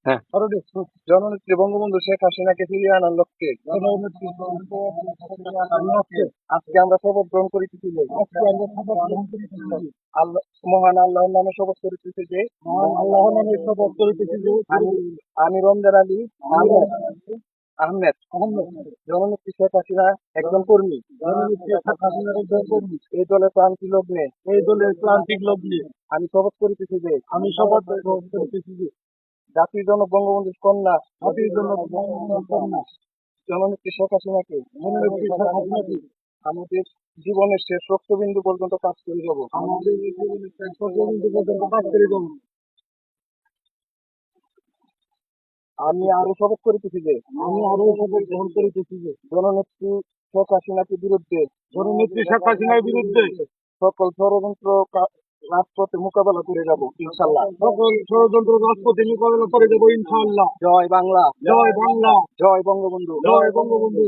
হ্যাঁ। জননেত্রী বঙ্গবন্ধু শেখ হাসিনাকে ফিরিয়ে আনার লক্ষ্যে আজকে আমরা শপথ গ্রহণ করিতেছি যে আল্লাহ মহান আল্লাহর নামে শপথ করিতেছি যে আমি রমজান আলী আহমেদ জননেত্রী শেখ হাসিনা একজন কর্মী এই দলের প্রান্তিক লগ্নে আমি শপথ করিতেছি যে জাতির জনক বঙ্গবন্ধুর কন্যা জননেত্রী শেখ হাসিনাকে আমাদের জীবনের শেষ রক্তবিন্দু পর্যন্ত কাজ করে যাব। আমি আরো শপথ করিতেছি যে জননেত্রী শেখ হাসিনাকে বিরুদ্ধে সকল ষড়যন্ত্র রাজপথে মোকাবেলা করে যাব ইনশাল্লাহ। মোকাবেলা করে যাবো ইনশাআল্লাহ। জয় বাংলা, জয় বাংলা, জয় বঙ্গবন্ধু। জয় বঙ্গবন্ধু।